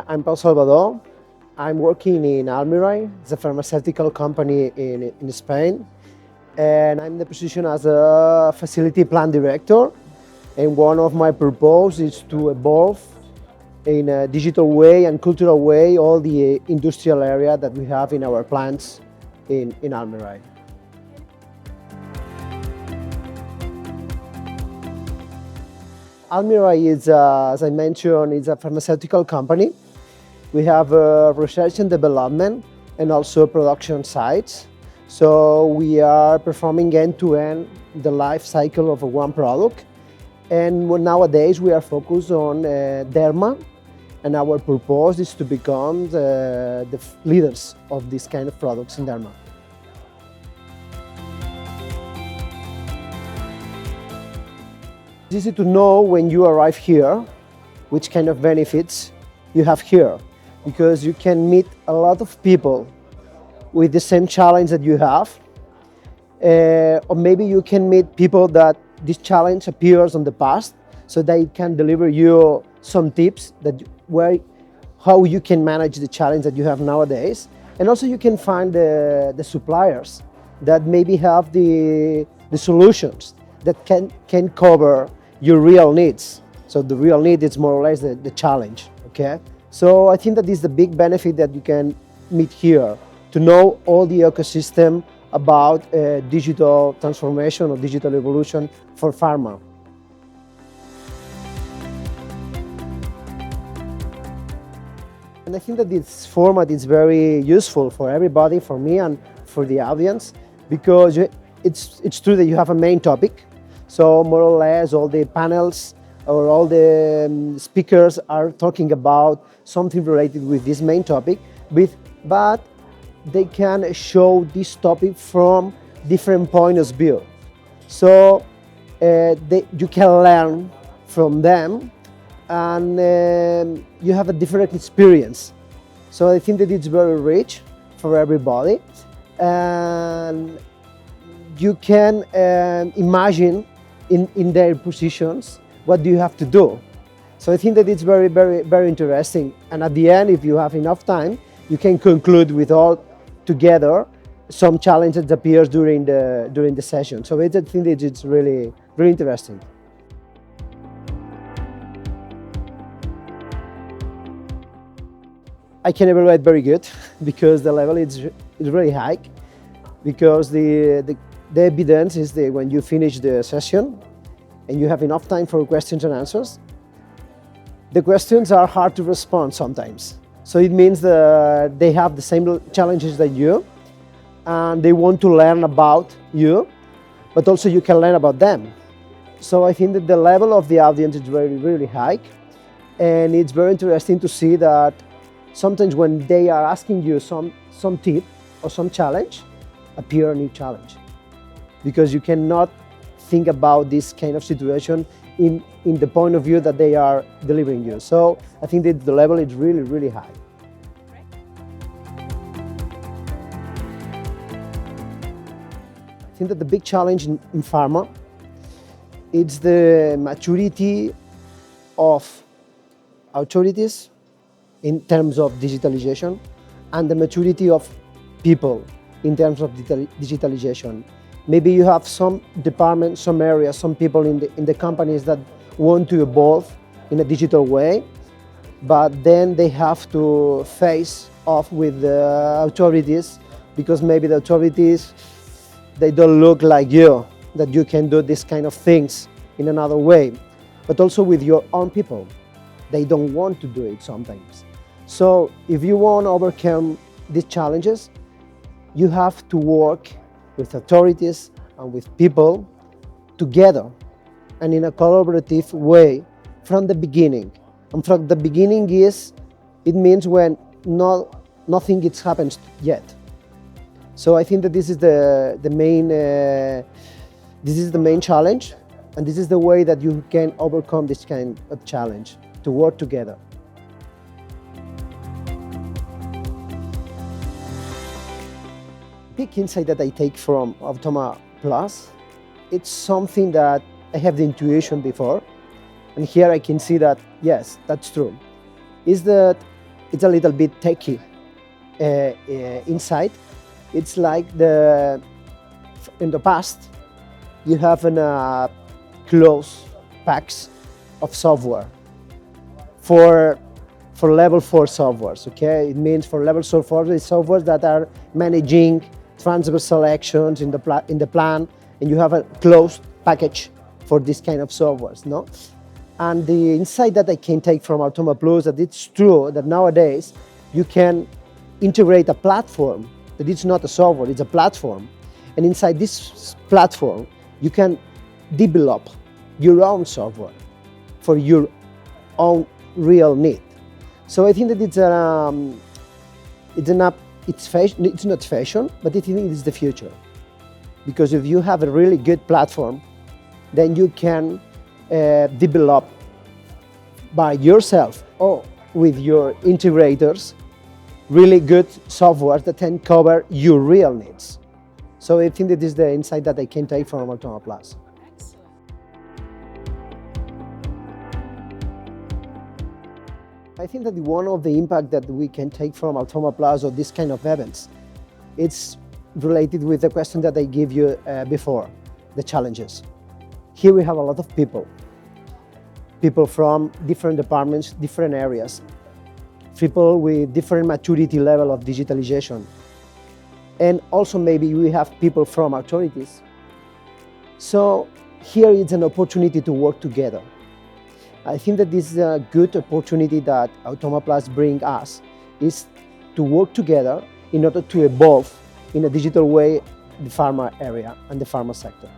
I'm Pol Salvadó. I'm working in Almirall, it's a pharmaceutical company in Spain, and I'm in the position as a facility plant director. And one of my purposes is to evolve in a digital way and cultural way all the industrial area that we have in our plants in Almirall. Almirall is, as I mentioned, is a pharmaceutical company. We have research and development and also production sites. So we are performing end-to-end the life cycle of one product. And nowadays we are focused on derma, and our purpose is to become the leaders of this kind of products in derma. It's easy to know when you arrive here which kind of benefits you have here, because you can meet a lot of people with the same challenge that you have, or maybe you can meet people that this challenge appears on the past, so they can deliver you some tips that how you can manage the challenge that you have nowadays. And also you can find the suppliers that maybe have the solutions that can cover your real needs. So the real need is more or less the challenge, okay? So I think that is the big benefit that you can meet here, to know all the ecosystem about digital transformation or digital evolution for pharma. And I think that this format is very useful for everybody, for me and for the audience, because it's true that you have a main topic. So more or less all the panels or all the speakers are talking about something related with this main topic, but they can show this topic from different points of view. So you can learn from them, and you have a different experience. So I think that it's very rich for everybody, and you can imagine in their positions what do you have to do. So I think that it's very, very, very interesting. And at the end, if you have enough time, you can conclude with all together some challenges that appears during the session. So I think that it's really, really interesting. I can evaluate very good because the level is really high, because the evidence is that when you finish the session and you have enough time for questions and answers, the questions are hard to respond sometimes. So it means that they have the same challenges that you, and they want to learn about you, but also you can learn about them. So I think that the level of the audience is really, really high, and it's very interesting to see that sometimes when they are asking you some tip or some challenge, appear a new challenge, because you cannot think about this kind of situation in the point of view that they are delivering you. So I think that the level is really, really high. I think that the big challenge in pharma is the maturity of authorities in terms of digitalization, and the maturity of people in terms of digitalization. Maybe you have some departments, some areas, some people in the companies that want to evolve in a digital way, but then they have to face off with the authorities, because maybe the authorities, they don't look like you, that you can do this kind of things in another way. But also with your own people, they don't want to do it sometimes. So if you want to overcome these challenges, you have to work with authorities and with people together and in a collaborative way from the beginning. And from the beginning it means when nothing has happened yet. So I think that this is the main challenge, and this is the way that you can overcome this kind of challenge, to work together. Big insight that I take from AUTOMA Plus, it's something that I have the intuition before, and here I can see that, yes, that's true, is that it's a little bit techy inside. It's like in the past, you have closed packs of software for level 4 softwares, okay? It means for level 4 softwares that are managing transfer selections in the plan, and you have a closed package for this kind of softwares, no? And the insight that I can take from AUTOMA Plus, that it's true that nowadays you can integrate a platform that it's not a software, it's a platform. And inside this platform, you can develop your own software for your own real need. So I think that it's not fashion, but I think it is the future. Because if you have a really good platform, then you can develop by yourself or with your integrators really good software that can cover your real needs. So I think that this is the insight that I can take from AUTOMA Plus. I think that one of the impact that we can take from AUTOMA Plus or this kind of events, it's related with the question that I gave you before, the challenges. Here we have a lot of people from different departments, different areas, people with different maturity level of digitalization. And also maybe we have people from authorities. So here is an opportunity to work together. I think that this is a good opportunity that AUTOMA Plus brings us, is to work together in order to evolve in a digital way the pharma area and the pharma sector.